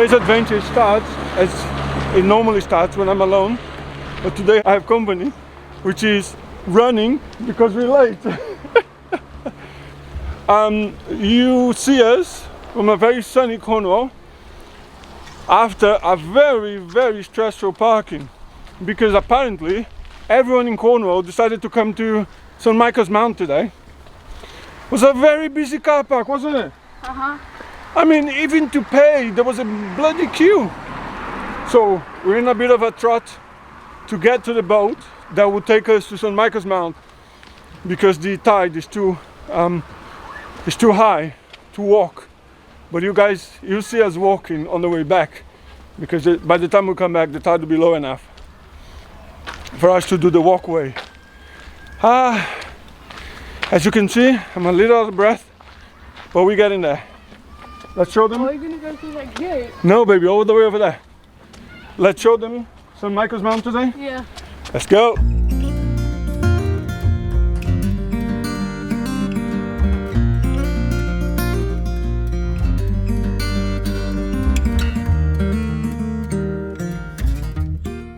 Today's adventure starts as it normally starts when I'm alone, but today I have company, which is running because we're late. You see us from a very sunny Cornwall after a very stressful parking, because apparently everyone in Cornwall decided to come to St. Michael's Mount today. It was a very busy car park, wasn't it? I mean, even to pay, there was a bloody queue. So we're in a bit of a trot to get to the boat that will take us to St. Michael's Mount, because the tide is too high to walk. But you guys, you'll see us walking on the way back, because by the time we come back, the tide will be low enough for us to do the walkway. As you can see, I'm a little out of breath, but we're getting there. Let's show them. Are you gonna go through that gate? No, baby, all the way over there. Let's show them St. Michael's Mount today. Yeah. Let's go.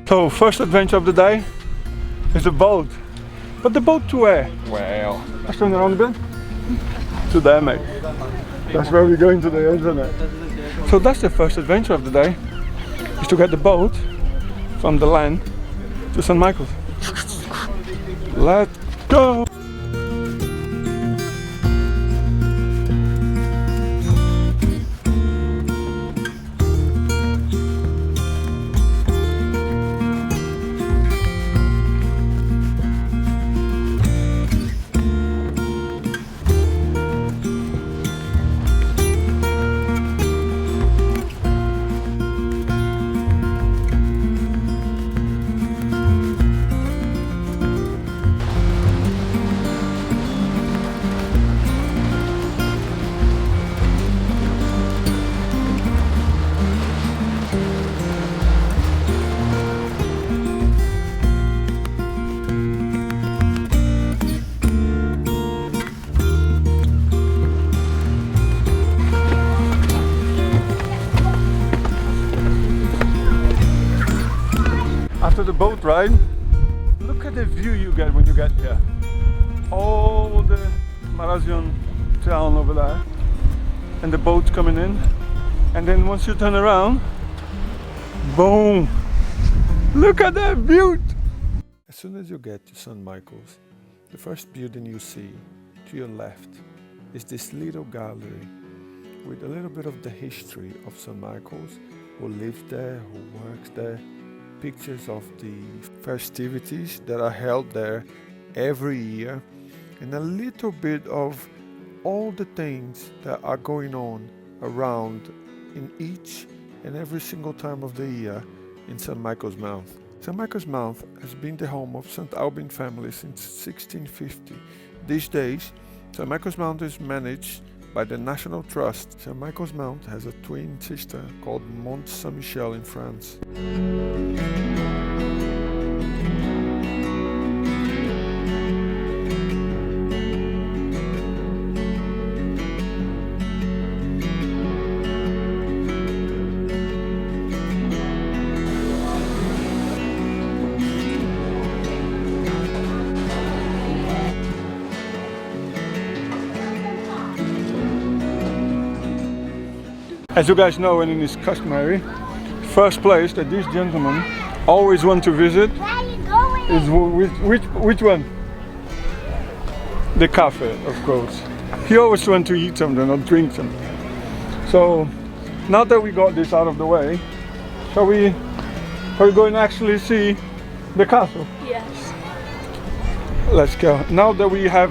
So, first adventure of the day is the boat. But the boat to where? Well, let's turn around a bit. To there, mate. That's where we're going today, isn't it? So that's the first adventure of the day, is to get the boat from the land to St. Michael's. Let's go! After the boat ride, look at the view you get when you get here. All the Marazion town over there, and the boats coming in, and then once you turn around, boom! Look at that view! As soon as you get to St. Michael's, the first building you see to your left is this little gallery with a little bit of the history of St. Michael's, who lived there, who works there. Pictures of the festivities that are held there every year, and a little bit of all the things that are going on around in each and every single time of the year in St. Michael's Mount. St. Michael's Mount has been the home of St. Albin family since 1650. These days, St. Michael's Mount is managed by the National Trust. St. Michael's Mount has a twin sister called Mont Saint-Michel in France. As you guys know, and it is customary, first place that these gentlemen always want to visit is which one? The cafe, of course. He always wants to eat something or drink something. So now that we got this out of the way, shall we go and actually see the castle? Yes. Let's go. Now that we have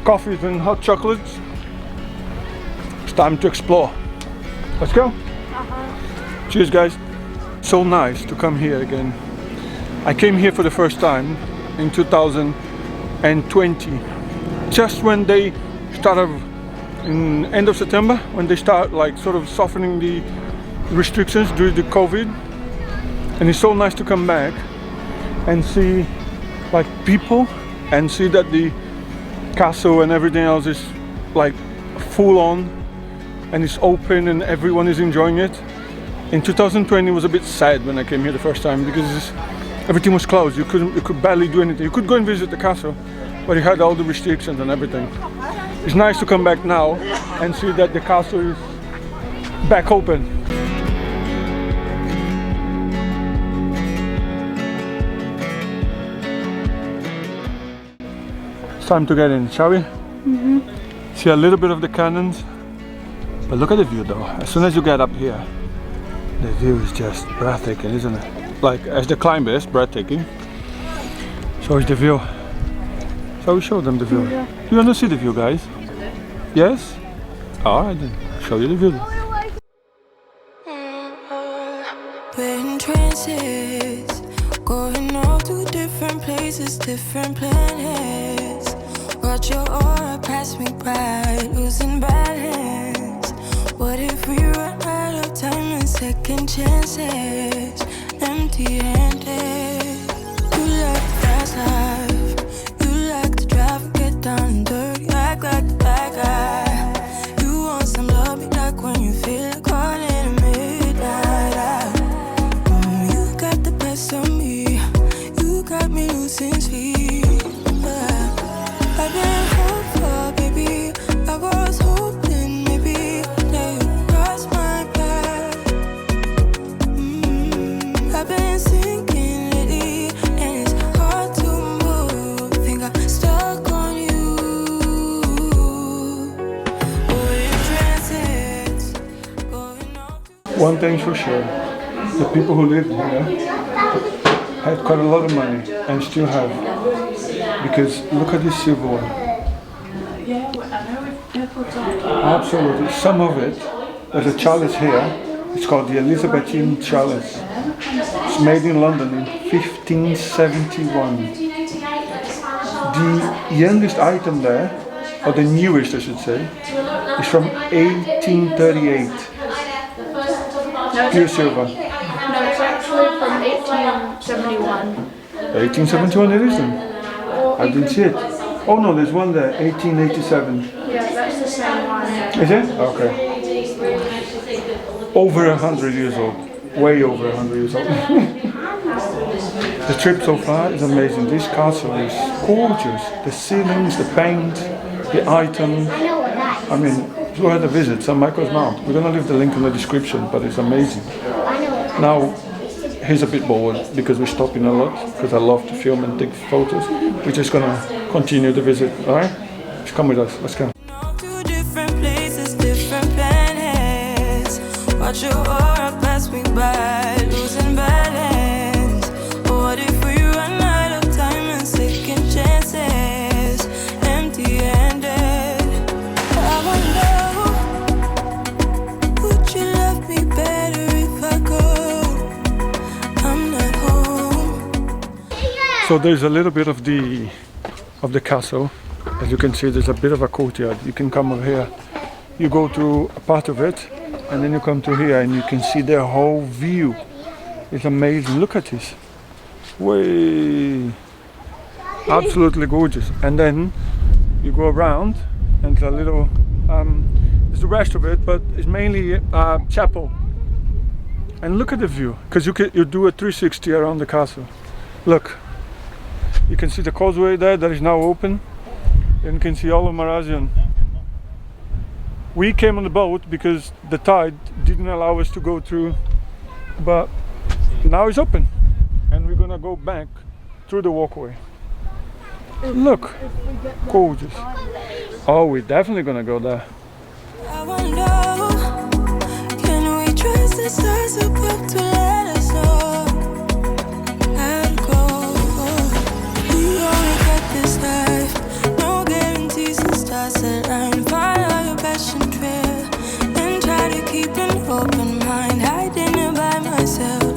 coffees and hot chocolates, it's time to explore. Let's go. Cheers, guys. So nice to come here again. I came here for the first time in 2020, just when they started in end of September, when they start like sort of softening the restrictions due to COVID. And it's so nice to come back and see like people and see that the castle and everything else is like full on and it's open and everyone is enjoying it. In 2020 it was a bit sad when I came here the first time because everything was closed. You could barely do anything. You could go and visit the castle, but you had all the restrictions and everything. It's nice to come back now and see that the castle is back open. It's time to get in, shall we? Mm-hmm. See a little bit of the cannons, but look at the view though. As soon as you get up here, the view is just breathtaking, isn't it? Like, as the climb is breathtaking, so is the view. So we show them the view. Yeah. You want to see the view, guys? Yes? Alright then, show you the view. We're in trances, going off to different places, different planets. Watch your aura pass me by, losing balance. What if we run out of time and second chances? Empty-handed. You like the fast life, you like to drive and get down and dirty, act like the bad guy. You want some love, me like when you feel like caught in a midnight. You got the best of me, you got me losing sleep. I've been hopeful, baby, I was hoping maybe that you'd cross my path. I've been sinking lately, and it's hard to move. Think I'm stuck on you. We're in trances, going off to... One thing's for sure, the people who lived here had quite a lot of money and still have, because look at this silverware. Absolutely, some of it, there's a chalice here, it's called the Elizabethan chalice. It's made in London in 1571. The youngest item there, or the newest I should say, is from 1838. Pure silver. No, it's actually from 1871. 1871 it is then? I didn't see it. Oh no, there's one there, 1887. Yeah, that's the same one. Is it? Okay. Over 100 years old. Way over 100 years old. The trip so far is amazing. This castle is gorgeous. The ceilings, the paint, the items. I mean, if you had a visit, St. Michael's Mount. We're going to leave the link in the description, but it's amazing. Now, he's a bit bored because we're stopping a lot, because I love to film and take photos. We're just going to continue the visit, alright? Just come with us, let's go. To different places, different planets. Watch your aura pass me by, losing balance. What if we run out of time and second chances? Empty-handed. I wonder, would you love me better if I go? I'm not home. So there's a little bit of the castle. As you can see, there's a bit of a courtyard. You can come over here, you go to a part of it, and then you come to here and you can see the whole view. It's amazing, look at this. Way, absolutely gorgeous. And then you go around and it's a little, there's the rest of it, but it's mainly a chapel. And look at the view, because you do a 360 around the castle. Look, you can see the causeway there that is now open. And you can see all of Marazion. We came on the boat because the tide didn't allow us to go through, but now it's open and we're gonna go back through the walkway. Look, gorgeous. Oh, we're definitely gonna go there. I wonder, can we trust the stars above to let us know? I'd go. We only got this life. That I'm follow your passion trail and try to keep an open mind, hiding it by myself.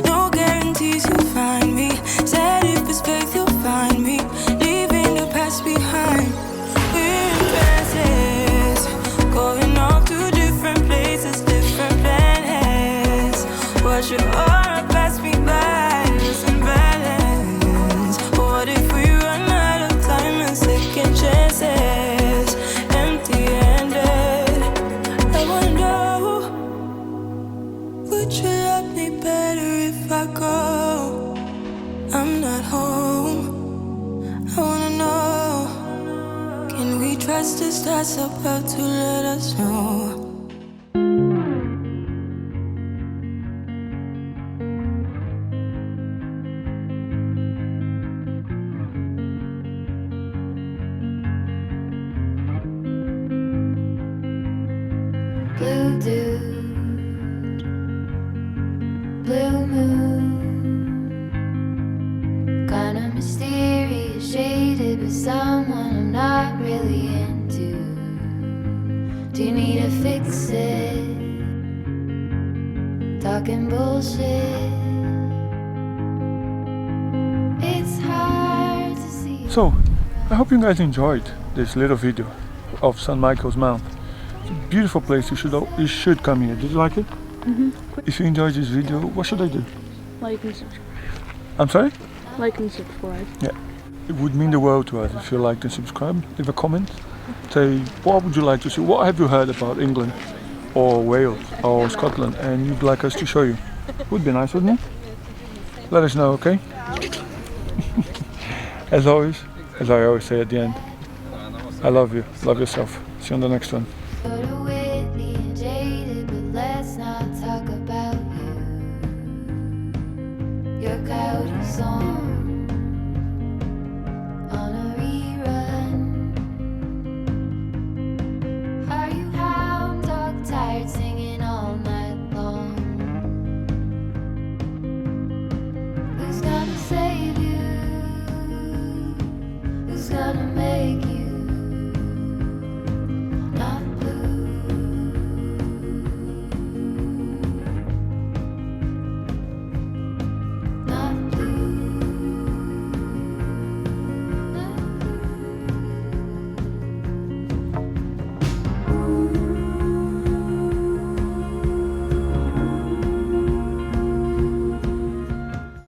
No guarantees you'll find me. Said if it's faith you'll find me, leaving the past behind. We're in trances, going off to different places, different planets. Watch your pressed to start about to let us know. Blue dude, blue moon, kinda mysterious, shaded with someone I'm not really into. Do you need to fix it? Talking bullshit. It's hard to see. So, I hope you guys enjoyed this little video of St. Michael's Mount. It's a beautiful place. You should come here. Did you like it? If you enjoyed this video, what should I do? Like and subscribe. I'm sorry? Like and subscribe. Yeah. It would mean the world to us if you liked and subscribe. Leave a comment. Say, what would you like to see? What have you heard about England or Wales or Scotland and you'd like us to show you? Would be nice, wouldn't it? Let us know, okay? As always, as I always say at the end, I love you. Love yourself. See you on the next one. Sort of witty and jaded, but let's not talk about you. Your coyote song on a rerun. Are you hound dog tired singing all night long? Who's gonna save you? Who's gonna make